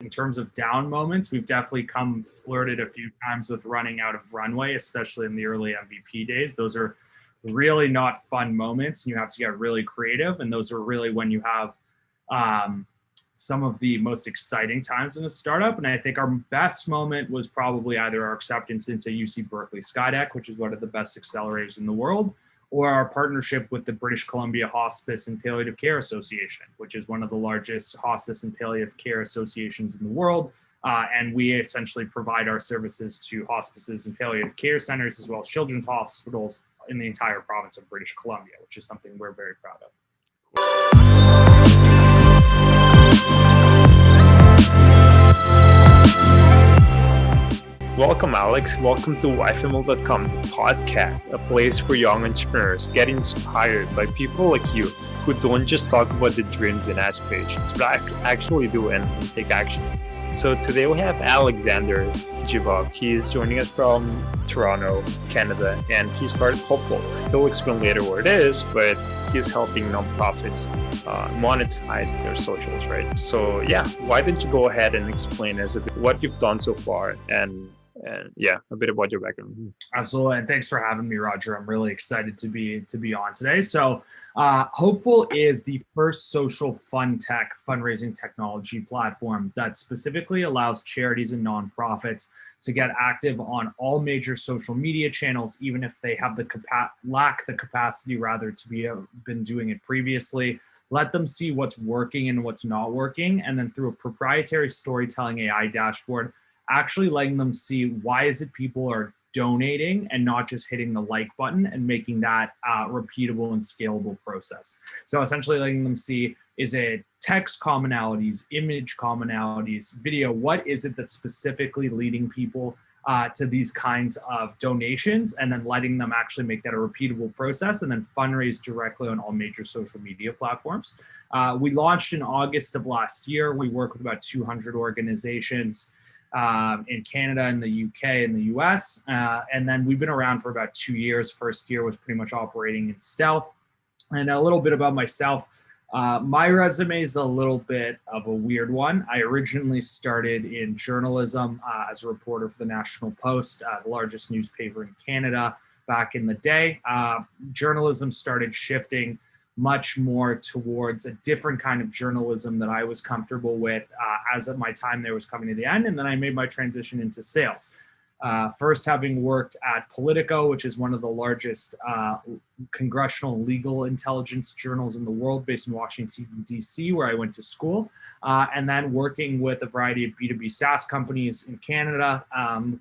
In terms of down moments, we've definitely flirted a few times with running out of runway, especially in the early MVP days. Those are really not fun moments. You have to get really creative, and those are really when you have some of the most exciting times in a startup. And I think our best moment was probably either our acceptance into UC Berkeley Skydeck, which is one of the best accelerators in the world, or our partnership with the British Columbia Hospice and Palliative Care Association, which is one of the largest hospice and palliative care associations in the world. And we essentially provide our services to hospices and palliative care centers, as well as children's hospitals in the entire province of British Columbia, which is something we're very proud of. Welcome, Alex. Welcome to Wifimilk.com, the podcast, a place where young entrepreneurs get inspired by people like you who don't just talk about the dreams and aspirations, but actually do and take action. So today we have Alexander Jivov. He is joining us from Toronto, Canada, and he started Hopeful. He'll explain later what it is, but he's helping nonprofits monetize their socials, right? So yeah, why don't you go ahead and explain us a bit what you've done so far and yeah, a bit about your background. Absolutely, and thanks for having me, Roger. I'm really excited to be on today. So, Hopeful is the first social fund tech fundraising technology platform that specifically allows charities and nonprofits to get active on all major social media channels, even if they have lack the capacity rather to be been doing it previously. Let them see what's working and what's not working, and then through a proprietary storytelling AI dashboard, actually letting them see why is it people are donating and not just hitting the like button, and making that repeatable and scalable process. So essentially letting them see, is it text commonalities, image commonalities, video? What is it that's specifically leading people to these kinds of donations, and then letting them actually make that a repeatable process and then fundraise directly on all major social media platforms. We launched in August of last year. We work with about 200 organizations in Canada and the UK and the US. And then we've been around for about 2 years. First year was pretty much operating in stealth. And a little bit about myself. My resume is a little bit of a weird one. I originally started in journalism as a reporter for the National Post, the largest newspaper in Canada back in the day. Journalism started shifting much more towards a different kind of journalism that I was comfortable with as my time there was coming to the end. And then I made my transition into sales. First, having worked at Politico, which is one of the largest congressional legal intelligence journals in the world, based in Washington, D.C., where I went to school, and then working with a variety of B2B SaaS companies in Canada,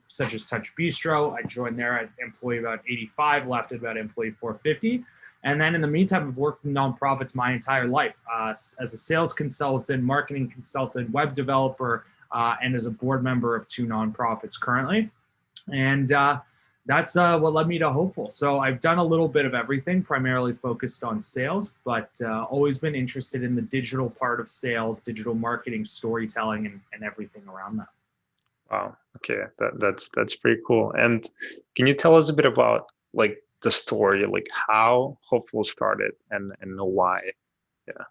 such as Touch Bistro. I joined there at employee about 85, left at about employee 450. And then in the meantime, I've worked in nonprofits my entire life as a sales consultant, marketing consultant, web developer, and as a board member of 2 nonprofits currently. And that's what led me to Hopeful. So I've done a little bit of everything, primarily focused on sales, but always been interested in the digital part of sales, digital marketing, storytelling, and everything around that. Wow. Okay, that's pretty cool. And can you tell us a bit about like the story, like how Hopeful started and why? Yeah.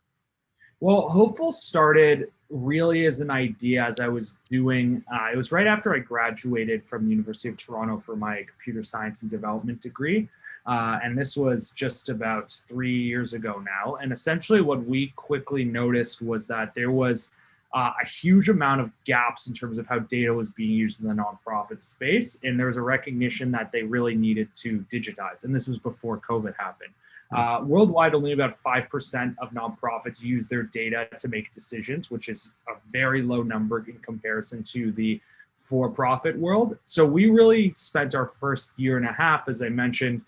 Well, Hopeful started really as an idea as I was doing, it was right after I graduated from the University of Toronto for my computer science and development degree. And this was just about 3 years ago now. And essentially what we quickly noticed was that there was a huge amount of gaps in terms of how data was being used in the nonprofit space. And there was a recognition that they really needed to digitize. And this was before COVID happened. Worldwide, only about 5% of nonprofits use their data to make decisions, which is a very low number in comparison to the for-profit world. So we really spent our first year and a half, as I mentioned,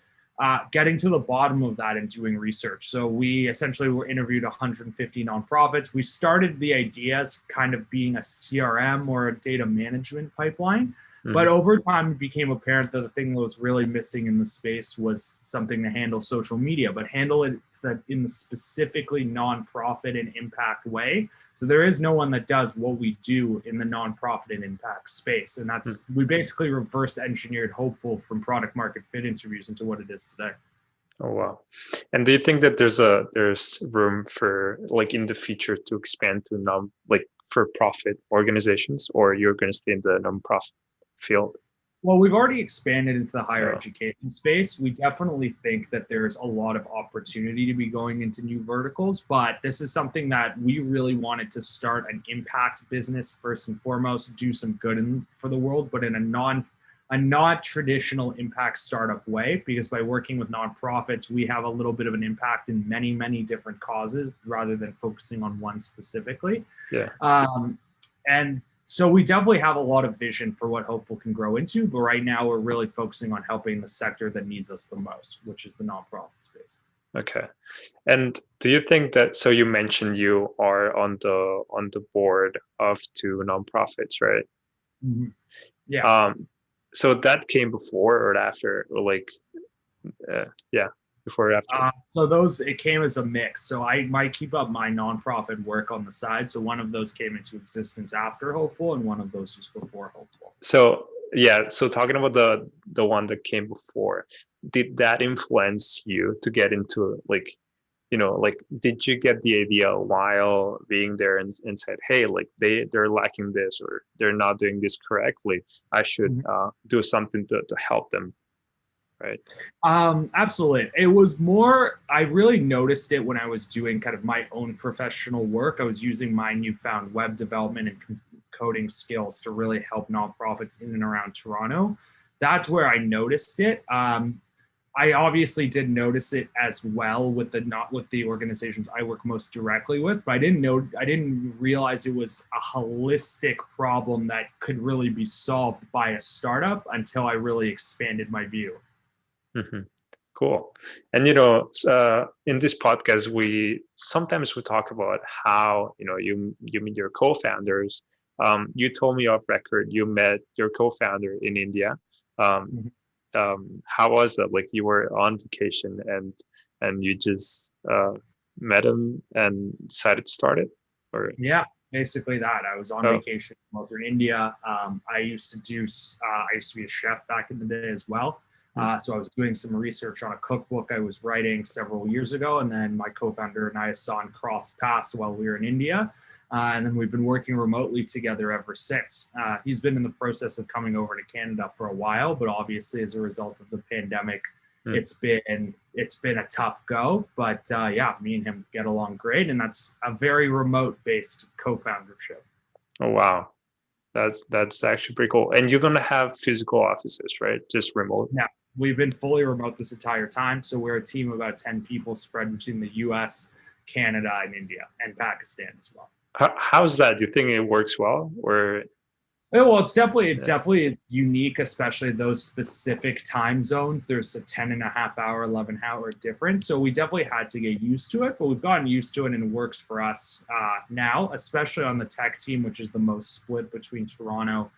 getting to the bottom of that and doing research. So we essentially were interviewed 150 nonprofits. We started the idea as kind of being a CRM or a data management pipeline. But over time, it became apparent that the thing that was really missing in the space was something to handle social media, but handle it in the specifically nonprofit and impact way. So there is no one that does what we do in the nonprofit and impact space. And that's, we basically reverse engineered Hopeful from product market fit interviews into what it is today. Oh, wow. And do you think that there's room for like in the future to expand to for-profit organizations, or you're going to stay in the nonprofit field? Well, we've already expanded into the higher Yeah. education space. We definitely think that there's a lot of opportunity to be going into new verticals, but this is something that we really wanted to start an impact business first and foremost, do some good for the world, but in a non-traditional impact startup way, because by working with nonprofits, we have a little bit of an impact in many, many different causes rather than focusing on one specifically. Yeah. And so we definitely have a lot of vision for what Hopeful can grow into, but right now we're really focusing on helping the sector that needs us the most, which is the nonprofit space. Okay. And do you think that, so you mentioned you are on the board of two nonprofits, right? Mm-hmm. Yeah. So that came before or after, or like, before or after? So it came as a mix. So I might keep up my nonprofit work on the side. So one of those came into existence after Hopeful, and one of those was before Hopeful. So yeah, so talking about the one that came before, did that influence you to get into like, did you get the idea while being there and said, hey, like they're lacking this, or they're not doing this correctly, I should do something to help them, right? Absolutely. It was more, I really noticed it when I was doing kind of my own professional work. I was using my newfound web development and coding skills to really help nonprofits in and around Toronto. That's where I noticed it. I obviously did notice it as well with the organizations I work most directly with, but I didn't realize it was a holistic problem that could really be solved by a startup until I really expanded my view. Mm-hmm. Cool. And in this podcast, we sometimes talk about how you meet your co-founders. You told me off record you met your co-founder in India. How was that? Like, you were on vacation and you just met him and decided to start it, or? Yeah, basically that. I was on vacation in northern India. I used to be a chef back in the day as well. So I was doing some research on a cookbook I was writing several years ago, and then my co-founder and I saw and crossed paths while we were in India. And then we've been working remotely together ever since. He's been in the process of coming over to Canada for a while, but obviously as a result of the pandemic, it's been a tough go. But yeah, me and him get along great, and that's a very remote-based co-foundership. Oh wow, that's actually pretty cool. And you don't have physical offices, right? Just remote. Yeah, we've been fully remote this entire time. So we're a team of about 10 people spread between the U.S., Canada, and India, and Pakistan as well. How's that? Do you think it works well, or? Well, it's definitely is unique, especially those specific time zones. There's a 10.5 hour, 11-hour difference. So we definitely had to get used to it, but we've gotten used to it and it works for us now, especially on the tech team, which is the most split between Toronto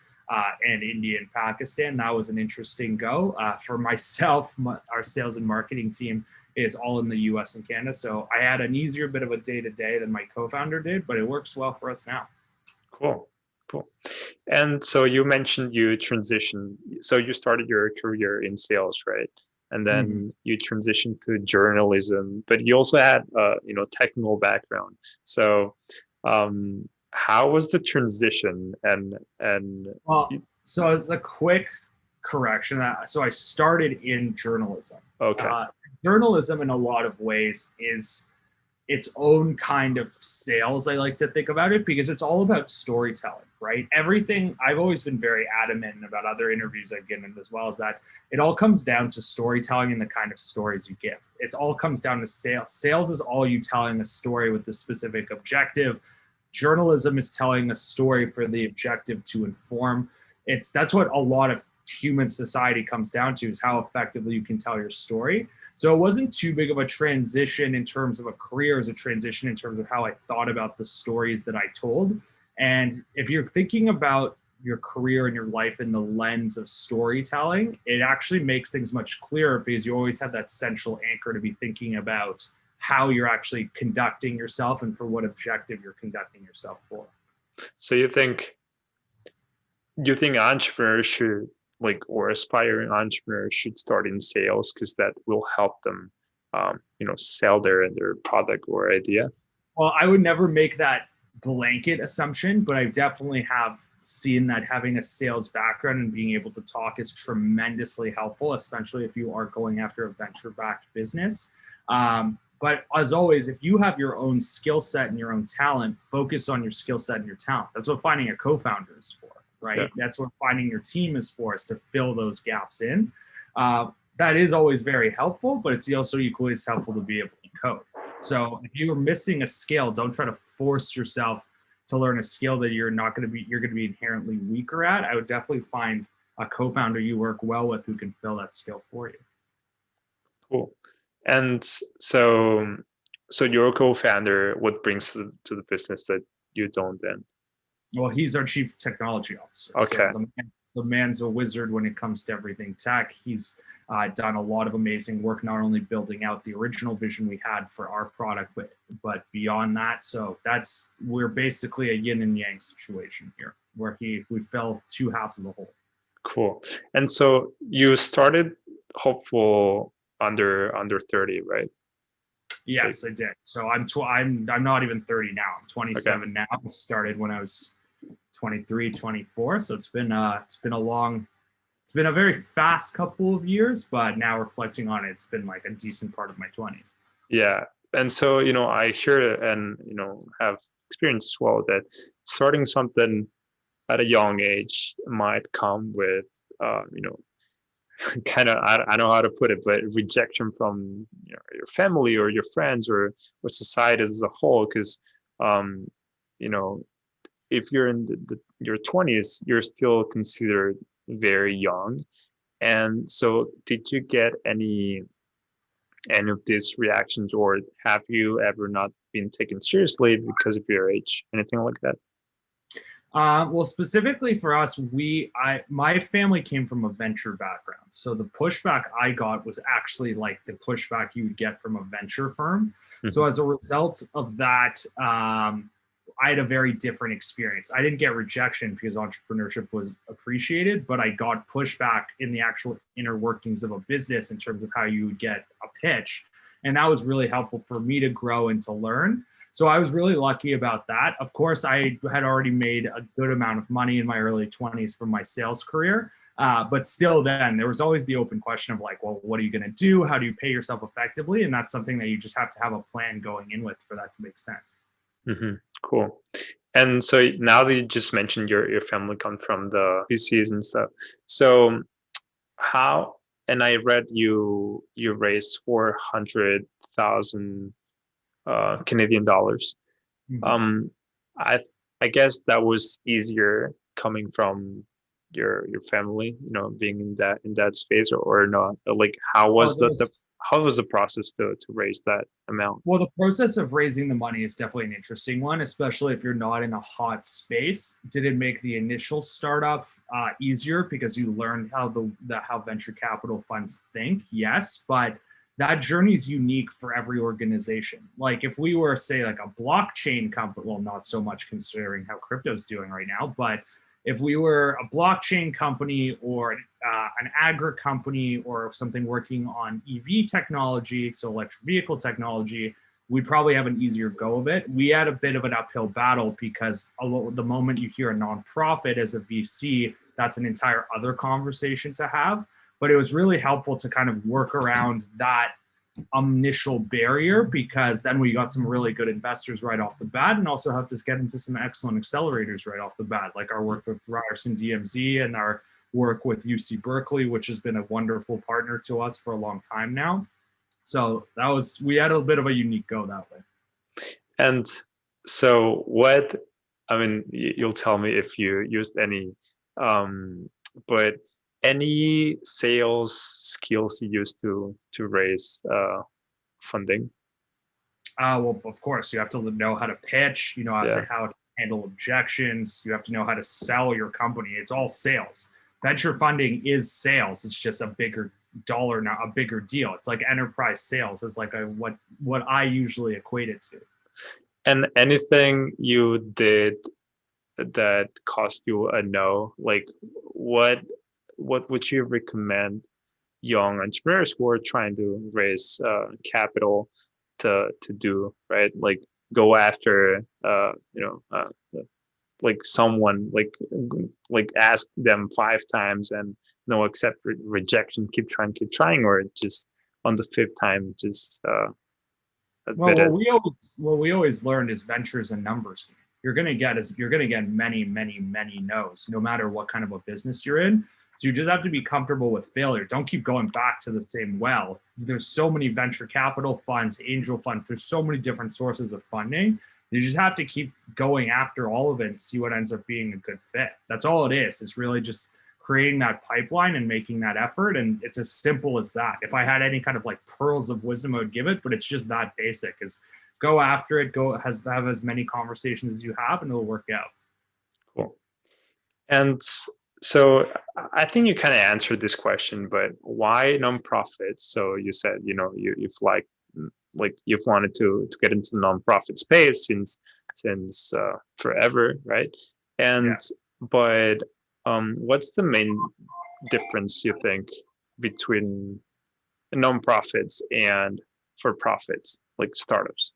and India and Pakistan. That was an interesting go. For myself, our sales and marketing team is all in the US and Canada. So I had an easier bit of a day-to-day than my co-founder did, but it works well for us now. Cool. And so you mentioned you transitioned. So you started your career in sales, right? And then you transitioned to journalism, but you also had technical background. So how was the transition? Well, so as a quick correction, so I started in journalism. Okay. Journalism in a lot of ways is its own kind of sales. I like to think about it because it's all about storytelling, right? Everything, I've always been very adamant about other interviews I've given as well, is that it all comes down to storytelling and the kind of stories you give. It all comes down to sales. Sales is all you telling a story with a specific objective. Journalism is telling a story for the objective to inform. That's what a lot of human society comes down to, is how effectively you can tell your story. So it wasn't too big of a transition in terms of a career, as a transition in terms of how I thought about the stories that I told. And if you're thinking about your career and your life in the lens of storytelling, it actually makes things much clearer, because you always have that central anchor to be thinking about how you're actually conducting yourself and for what objective you're conducting yourself for. So you think entrepreneurs should, or aspiring entrepreneurs should start in sales, because that will help them, sell their product or idea? Well, I would never make that blanket assumption, but I definitely have seen that having a sales background and being able to talk is tremendously helpful, especially if you are going after a venture-backed business. But as always, if you have your own skill set and your own talent, focus on your skill set and your talent. That's what finding a co-founder is for, right? Yeah. That's what finding your team is for, is to fill those gaps in. That is always very helpful, but it's also equally as helpful to be able to code. So if you're missing a skill, don't try to force yourself to learn a skill that you're going to be inherently weaker at. I would definitely find a co-founder you work well with who can fill that skill for you. Cool. And so your co-founder, what brings to the business that you don't then? Well, he's our chief technology officer. Okay. So the man's a wizard when it comes to everything tech. He's done a lot of amazing work, not only building out the original vision we had for our product, but beyond that. So we're basically a yin and yang situation here, where we fill two halves of the whole. Cool. And so you started Hopeful under 30, right? Yes, I did. So I'm not even 30 now. I'm 27 now. I started when I was 23, 24. So it's been a very fast couple of years, but now reflecting on it, it's been like a decent part of my 20s. Yeah. And so, I hear and, have experienced as well that starting something at a young age might come with, kind of, I don't know how to put it, but rejection from your family or your friends or society as a whole. Because, if you're in your 20s, you're still considered very young. And so did you get any of these reactions, or have you ever not been taken seriously because of your age? Anything like that? Well, specifically for us, my family came from a venture background. So the pushback I got was actually like the pushback you would get from a venture firm. Mm-hmm. So as a result of that, I had a very different experience. I didn't get rejection because entrepreneurship was appreciated, but I got pushback in the actual inner workings of a business in terms of how you would get a pitch. And that was really helpful for me to grow and to learn. So I was really lucky about that. Of course, I had already made a good amount of money in my early 20s from my sales career. But still then, there was always the open question of like, well, what are you going to do? How do you pay yourself effectively? And that's something that you just have to have a plan going in with for that to make sense. Mm-hmm. Cool. And so now that you just mentioned your family come from the VCs and stuff. So how, and I read you raised 400,000 Canadian dollars. Mm-hmm. I guess that was easier coming from your family, being in that space, or not. Like, how was how was the process to raise that amount? Well, the process of raising the money is definitely an interesting one, especially if you're not in a hot space. Did it make the initial startup easier because you learned how how venture capital funds think? Yes, but that journey is unique for every organization. Like if we were, say, like a blockchain company, well, not so much considering how crypto's doing right now, but if we were a blockchain company or an agri company or something working on EV technology, so electric vehicle technology, we'd probably have an easier go of it. We had a bit of an uphill battle because the moment you hear a nonprofit as a VC, that's an entire other conversation to have. But it was really helpful to kind of work around that initial barrier, because then we got some really good investors right off the bat, and also helped us get into some excellent accelerators right off the bat, like our work with Ryerson DMZ and our work with UC Berkeley, which has been a wonderful partner to us for a long time now. So we had a bit of a unique go that way. And so you'll tell me if you used any, but any sales skills you used to raise funding? Well, of course, you have to know how to pitch, how to handle objections. You have to know how to sell your company. It's all sales. Venture funding is sales. It's just a bigger dollar, now a bigger deal. It's like enterprise sales is like what I usually equate it to. And anything you did that cost you a no, like what would you recommend young entrepreneurs who are trying to raise capital to do, right? Like, go after like someone, like ask them 5 times and no accept rejection, keep trying, or just on the fifth time just Well, admit it? what we always learned is ventures and numbers. You're gonna get many, many, many no's, no matter what kind of a business you're in. So you just have to be comfortable with failure. Don't keep going back to the same well. There's so many venture capital funds, angel funds. There's so many different sources of funding. You just have to keep going after all of it and see what ends up being a good fit. That's all it is. It's really just creating that pipeline and making that effort. And it's as simple as that. If I had any kind of like pearls of wisdom, I would give it, but it's just that basic. Is go after it, have as many conversations as you have, and it'll work out. Cool. And so I think you kind of answered this question, but why nonprofits? So you said, you've you've wanted to get into the nonprofit space since forever, right? And Yeah. but what's the main difference you think between nonprofits and for profits, like startups?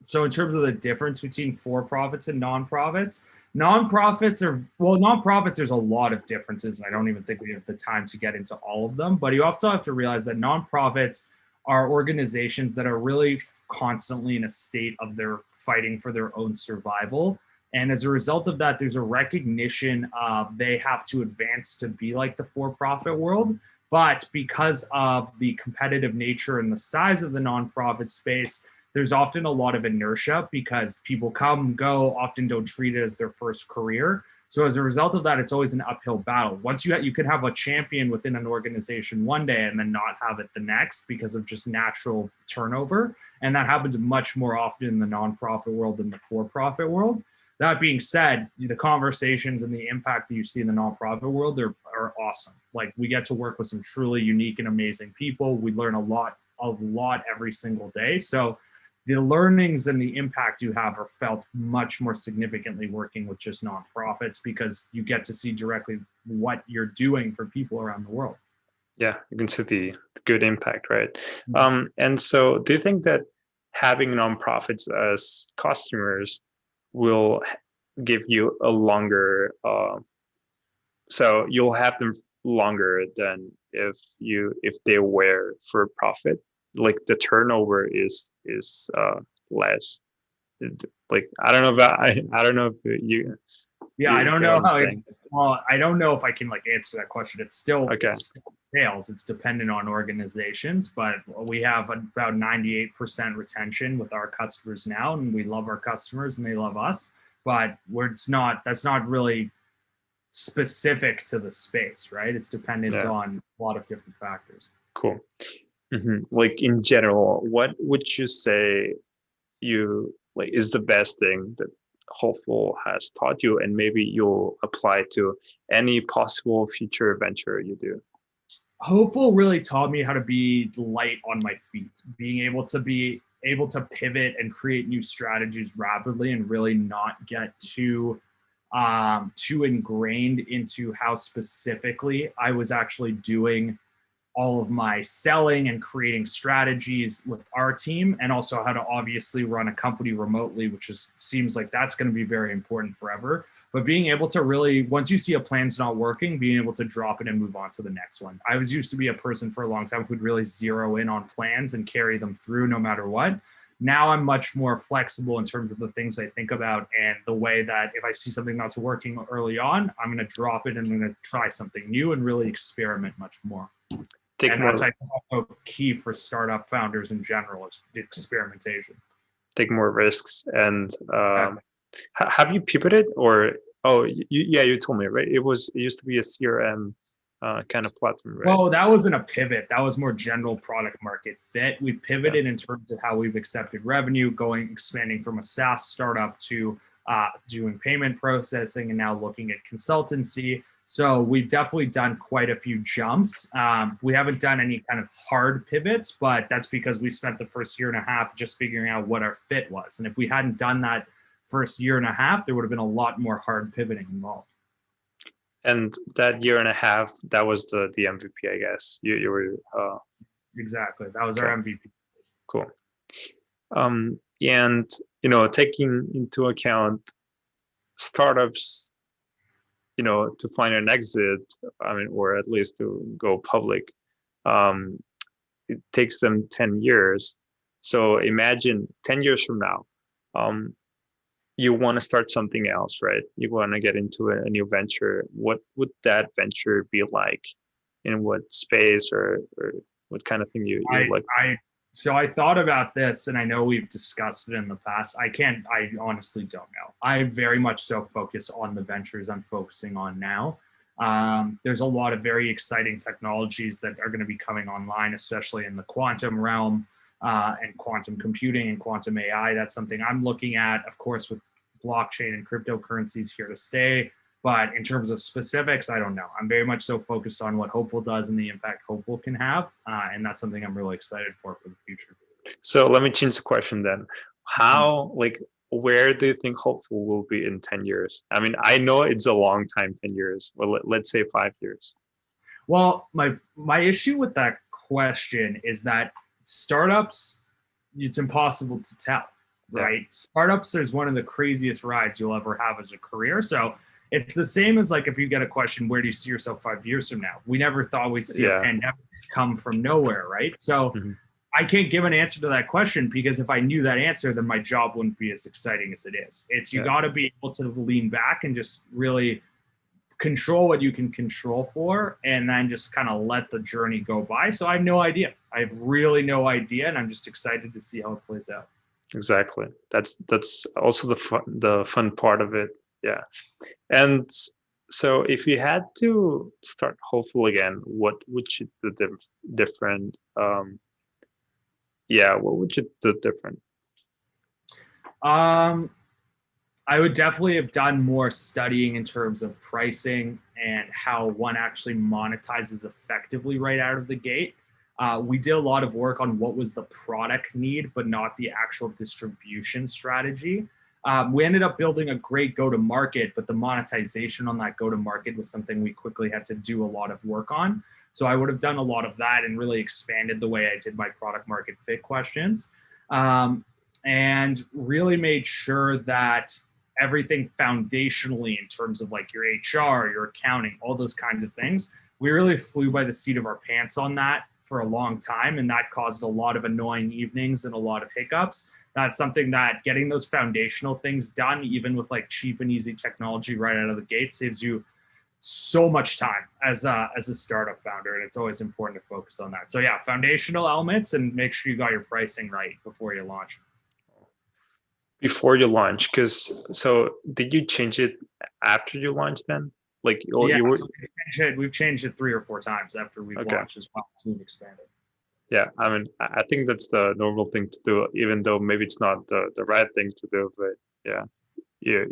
So in terms of the difference between for-profits and nonprofits, nonprofits, there's a lot of differences, and I don't even think we have the time to get into all of them, but you also have to realize that nonprofits are organizations that are really constantly in a state of their fighting for their own survival. And as a result of that, there's a recognition of they have to advance to be like the for-profit world. But because of the competitive nature and the size of the nonprofit space, there's often a lot of inertia because people come, go, often don't treat it as their first career. So as a result of that, it's always an uphill battle. Once you can have a champion within an organization one day and then not have it the next because of just natural turnover. And that happens much more often in the nonprofit world than the for-profit world. That being said, the conversations and the impact that you see in the nonprofit world are awesome. Like, we get to work with some truly unique and amazing people. We learn a lot every single day. So the learnings and the impact you have are felt much more significantly working with just nonprofits, because you get to see directly what you're doing for people around the world. Yeah, you can see the good impact, right? And so do you think that having nonprofits as customers will give you a longer, so you'll have them longer than if they were for profit? Like, the turnover is less. Like, I don't know about I don't know if you. Yeah, I don't know how. I don't know if I can answer that question. It's still Okay. It's still sales. It's dependent on organizations, but we have about 98% retention with our customers now, and we love our customers and they love us. But that's not really specific to the space, right? It's dependent on a lot of different factors. Cool. Like, in general, what would you say is the best thing that Hopeful has taught you, and maybe you'll apply to any possible future venture you do? Hopeful really taught me how to be light on my feet, being able to pivot and create new strategies rapidly, and really not get too ingrained into how specifically I was actually doing all of my selling and creating strategies with our team, and also how to obviously run a company remotely, which seems like that's going to be very important forever. But being able to really, once you see a plan's not working, being able to drop it and move on to the next one. I was used to be a person for a long time who'd really zero in on plans and carry them through no matter what. Now I'm much more flexible in terms of the things I think about, and the way that if I see something that's working early on, I'm going to drop it and I'm going to try something new and really experiment much more. That's, I think, also key for startup founders in general, is experimentation. Take more risks. And have you pivoted, or you told me, right? It used to be a CRM kind of platform, right? Well, that wasn't a pivot. That was more general product market fit. We've pivoted in terms of how we've accepted revenue, expanding from a SaaS startup to doing payment processing, and now looking at consultancy. So we've definitely done quite a few jumps. We haven't done any kind of hard pivots, but that's because we spent the first year and a half just figuring out what our fit was. And if we hadn't done that first year and a half, there would have been a lot more hard pivoting involved. And that year and a half, that was the MVP, I guess. You were exactly. That was our MVP. Cool. And taking into account startups, to find an exit, or at least to go public, um, it takes them 10 years. So imagine 10 years from now, um, you want to start something else, right? You want to get into a new venture. What would that venture be like? In what space, or what kind of thing you like? So I thought about this, and I know we've discussed it in the past. I honestly don't know. I very much so focus on the ventures I'm focusing on now. There's a lot of very exciting technologies that are going to be coming online, especially in the quantum realm, and quantum computing and quantum AI. That's something I'm looking at, of course, with blockchain and cryptocurrencies here to stay. But in terms of specifics, I don't know. I'm very much so focused on what Hopeful does and the impact Hopeful can have. And that's something I'm really excited for the future. So let me change the question then. How, where do you think Hopeful will be in 10 years? I know it's a long time, 10 years. Well, let's say 5 years. Well, my issue with that question is that startups, it's impossible to tell, right? Yeah. Startups is one of the craziest rides you'll ever have as a career. So it's the same as if you get a question, where do you see yourself 5 years from now? We never thought we'd see a pandemic come from nowhere, right? So I can't give an answer to that question, because if I knew that answer, then my job wouldn't be as exciting as it is. You got to be able to lean back and just really control what you can control for, and then just kind of let the journey go by. So I have no idea. I have really no idea, and I'm just excited to see how it plays out. Exactly. That's also the fun part of it. Yeah. And so if you had to start Hopeful again, what would you do different? What would you do different? I would definitely have done more studying in terms of pricing and how one actually monetizes effectively right out of the gate. We did a lot of work on what was the product need, but not the actual distribution strategy. We ended up building a great go-to-market, but the monetization on that go-to-market was something we quickly had to do a lot of work on. So I would have done a lot of that and really expanded the way I did my product market fit questions, and really made sure that everything foundationally in terms of your HR, your accounting, all those kinds of things, we really flew by the seat of our pants on that for a long time. And that caused a lot of annoying evenings and a lot of hiccups. That's something that getting those foundational things done, even with cheap and easy technology right out of the gate, saves you so much time as a startup founder. And it's always important to focus on that. So yeah, foundational elements, and make sure you got your pricing right before you launch. Before you launch, so did you change it after you launched then? We've changed it 3 or 4 times after we've launched as well, so we've expanded. Yeah, I think that's the normal thing to do, even though maybe it's not the right thing to do, but yeah,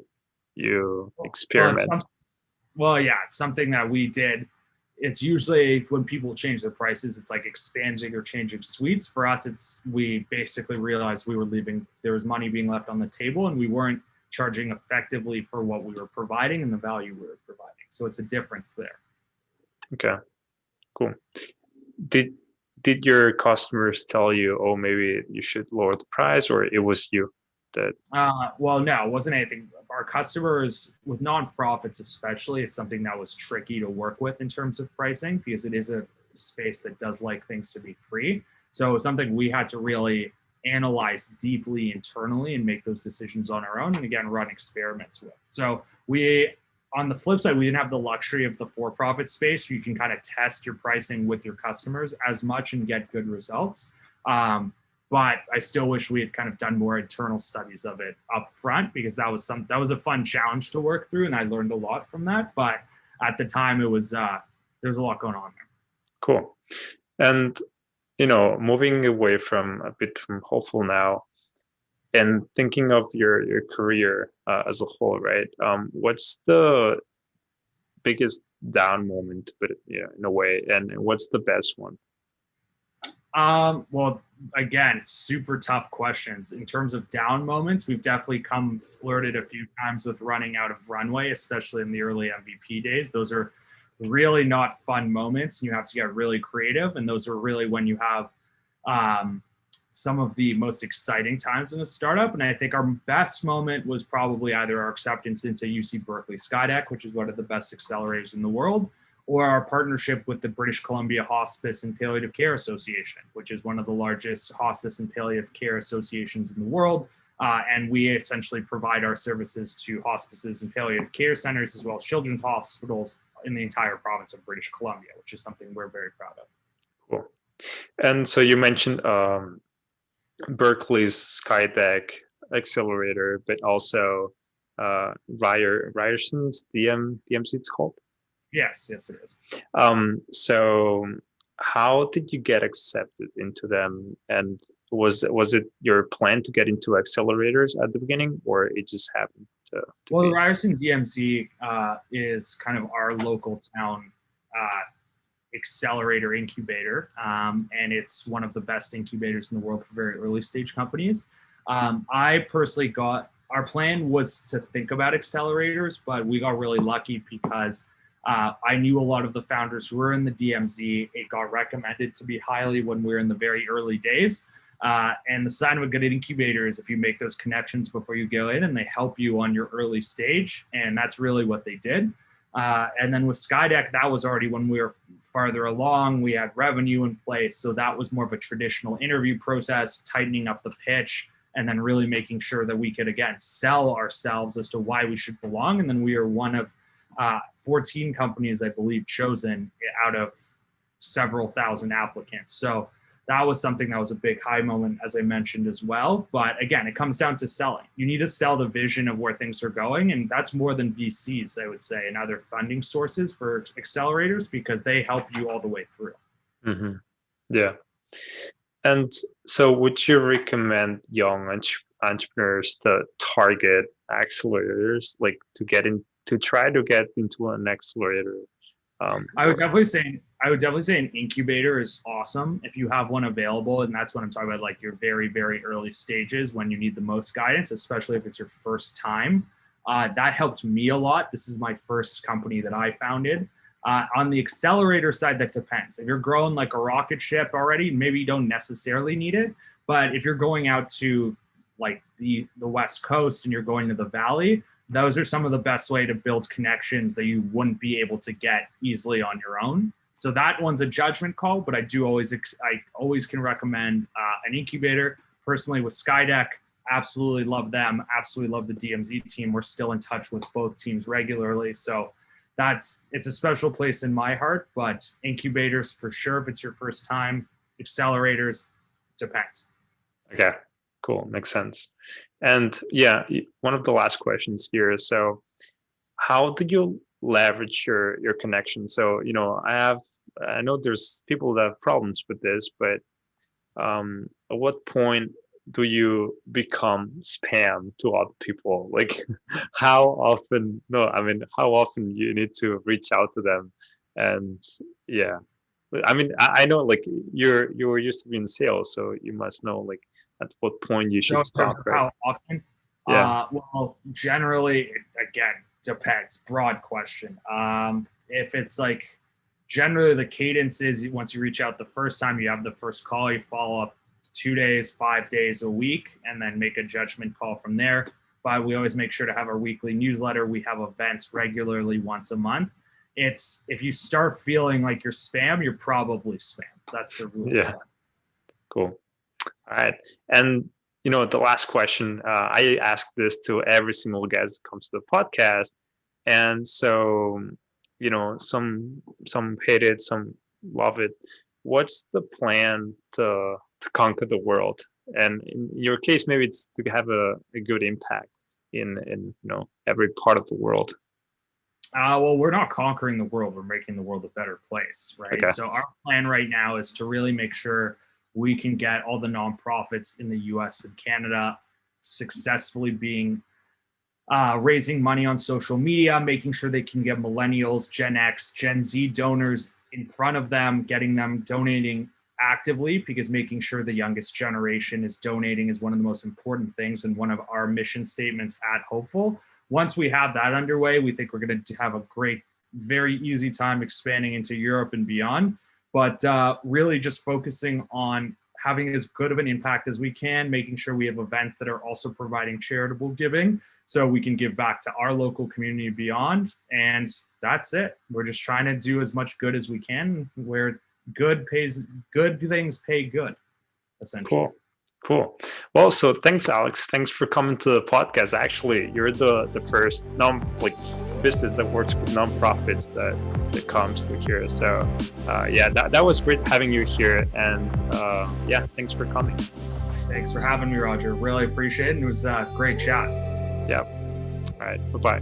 you experiment. It's something that we did. It's usually when people change their prices, it's expanding or changing suites. For us, we basically realized there was money being left on the table, and we weren't charging effectively for what we were providing and the value we were providing. So it's a difference there. Okay, cool. Did your customers tell you, oh, maybe you should lower the price, or it was you that? Well, no, it wasn't anything. Our customers, with nonprofits especially, it's something that was tricky to work with in terms of pricing, because it is a space that does like things to be free. So it was something we had to really analyze deeply internally and make those decisions on our own, and again, run experiments with. So on the flip side, we didn't have the luxury of the for-profit space where you can kind of test your pricing with your customers as much and get good results. But I still wish we had kind of done more internal studies of it up front, because that was a fun challenge to work through, and I learned a lot from that. But at the time, there was a lot going on there. Cool. And moving away from Hopeful now, and thinking of your career as a whole, right? What's the biggest down moment, but in a way, and what's the best one? Well, again, super tough questions. In terms of down moments, we've definitely flirted a few times with running out of runway, especially in the early MVP days. Those are really not fun moments. You have to get really creative, and those are really when you have some of the most exciting times in a startup. And I think our best moment was probably either our acceptance into UC Berkeley Skydeck, which is one of the best accelerators in the world, or our partnership with the British Columbia Hospice and Palliative Care Association, which is one of the largest hospice and palliative care associations in the world. And we essentially provide our services to hospices and palliative care centers, as well as children's hospitals in the entire province of British Columbia, which is something we're very proud of. Cool. And so you mentioned Berkeley's Skydeck accelerator, but also Ryerson's DMC it's called? Yes, it is. So how did you get accepted into them? And was it your plan to get into accelerators at the beginning, or it just happened to well, be? the Ryerson DMC is kind of our local town accelerator incubator, and it's one of the best incubators in the world for very early stage companies. I personally our plan was to think about accelerators, but we got really lucky because I knew a lot of the founders who were in the DMZ. It got recommended to me highly when we were in the very early days. And the sign of a good incubator is if you make those connections before you go in and they help you on your early stage. And that's really what they did. And then with Skydeck, that was already when we were farther along. We had revenue in place. So that was more of a traditional interview process, tightening up the pitch, and then really making sure that we could, again, sell ourselves as to why we should belong. And then we are one of 14 companies, I believe, chosen out of several thousand applicants. So that was something that was a big high moment, as I mentioned as well. But again, it comes down to selling. You need to sell the vision of where things are going. And that's more than VCs, I would say, and other funding sources for accelerators, because they help you all the way through. Mm-hmm. Yeah. And so would you recommend young entrepreneurs to target accelerators, like to try to get into an accelerator? I would definitely say an incubator is awesome if you have one available, and that's what I'm talking about, like your very, very early stages when you need the most guidance, especially if it's your first time. That helped me a lot. This is my first company that I founded. On the accelerator side, that depends. If you're growing like a rocket ship already, maybe you don't necessarily need it. But if you're going out to like the West Coast and you're going to the Valley, those are some of the best way to build connections that you wouldn't be able to get easily on your own. So that one's a judgment call, but I always can recommend an incubator. Personally, with Skydeck, absolutely love them. Absolutely love the DMZ team. We're still in touch with both teams regularly. So it's a special place in my heart, but incubators for sure if it's your first time. Accelerators, depends. Okay, cool. Makes sense. And yeah, one of the last questions here is, so how did you leverage your connection? So, I know there's people that have problems with this, but at what point do you become spam to other people? Like how often you need to reach out to them? And yeah, I know like you were used to be in sales, so you must know like at what point you should stop, right? How often? Yeah. Well, generally, again, depends. Broad question. If it's like generally the cadence is once you reach out the first time, you have the first call, you follow up 2 days, 5 days a week, and then make a judgment call from there. But we always make sure to have our weekly newsletter. We have events regularly once a month. If you start feeling like you're spam, you're probably spam. That's the rule. Yeah. Cool. All right. And, the last question, I ask this to every single guest that comes to the podcast. And so, some hate it, some love it. What's the plan to conquer the world? And in your case, maybe it's to have a good impact in every part of the world. Well, we're not conquering the world. We're making the world a better place, right? Okay. So our plan right now is to really make sure we can get all the nonprofits in the US and Canada successfully raising money on social media, making sure they can get millennials, Gen X, Gen Z donors in front of them, getting them donating actively, because making sure the youngest generation is donating is one of the most important things and one of our mission statements at Hopeful. Once we have that underway, we think we're going to have a great, very easy time expanding into Europe and beyond. But really just focusing on having as good of an impact as we can, making sure we have events that are also providing charitable giving so we can give back to our local community beyond. And that's it. We're just trying to do as much good as we can, where good things pay good, essentially. Cool. Well, so thanks, Alex. Thanks for coming to the podcast. Actually, you're the first business that works with nonprofits that comes to here. So that was great having you here. And thanks for coming. Thanks for having me, Roger. Really appreciate it. And it was a great chat. Yeah. All right. Bye-bye.